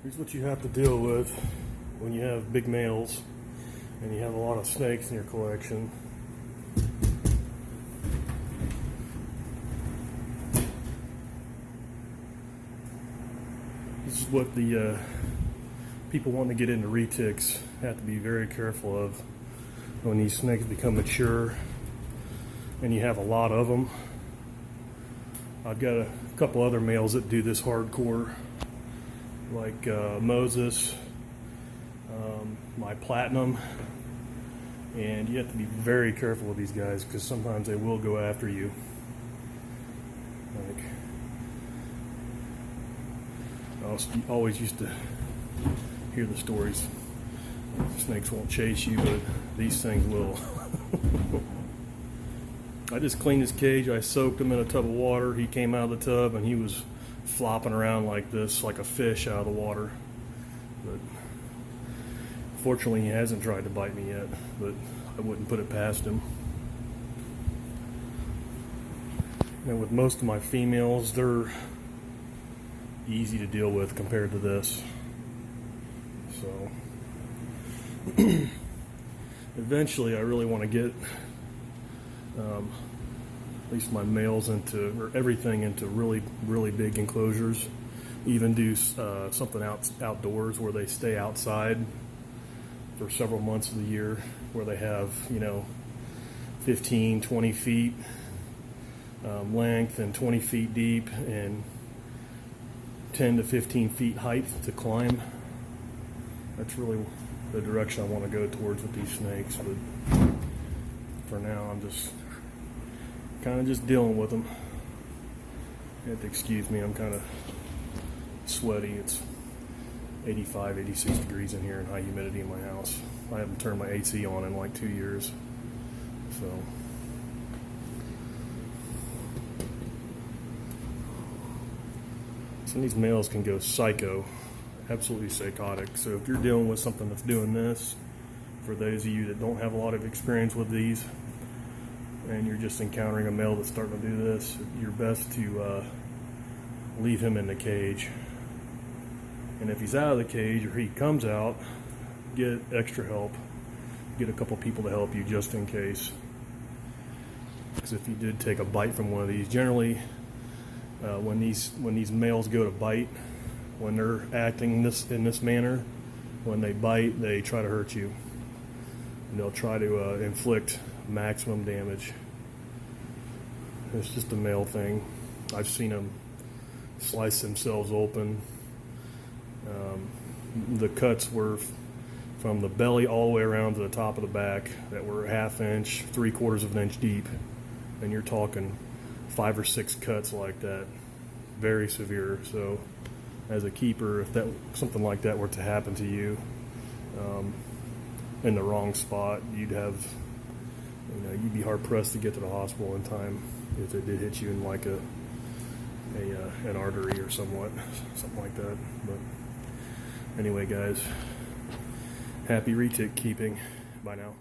Here's what you have to deal with when you have big males and you have a lot of snakes in your collection. This is what the people wanting to get into retics have to be very careful of when these snakes become mature and you have a lot of them. I've got a couple other males that do this hardcore, like Moses, my Platinum, and you have to be very careful with these guys because sometimes they will go after you. Like, I always used to hear the stories. Snakes won't chase you, but these things will. I just cleaned his cage. I soaked him in a tub of water. He came out of the tub and he was flopping around like this, like a fish out of the water. But fortunately, he hasn't tried to bite me yet, but I wouldn't put it past him. And with most of my females, they're easy to deal with compared to this. So eventually I really want to get at least my males into, or everything into really big enclosures. Even do something outdoors where they stay outside for several months of the year, where they have, 15, 20 feet length and 20 feet deep and 10 to 15 feet height to climb. That's really the direction I want to go towards with these snakes, but for now I'm just kind of just dealing with them. You have to excuse me, I'm kind of sweaty. It's 85, 86 degrees in here and high humidity in my house. I haven't turned my AC on in like 2 years. Some of these males can go psycho, absolutely psychotic. So if you're dealing with something that's doing this, for those of you that don't have a lot of experience with these, and you're just encountering a male that's starting to do this, you're best to leave him in the cage. And if he's out of the cage or he comes out, get extra help. Get a couple people to help you just in case. Because if you did take a bite from one of these, generally when these males go to bite, when they're acting in this manner, when they bite, they try to hurt you. And they'll try to inflict maximum damage. It's just a male thing. I've seen them slice themselves open. The cuts were from the belly all the way around to the top of the back that were 1/2 inch, 3/4 of an inch deep, and you're talking 5 or 6 cuts like that. Very severe. So as a keeper, if something like that were to happen to you in the wrong spot, you'd be hard pressed to get to the hospital in time if it did hit you in like an artery or something like that. But anyway, guys, happy retic keeping. Bye now.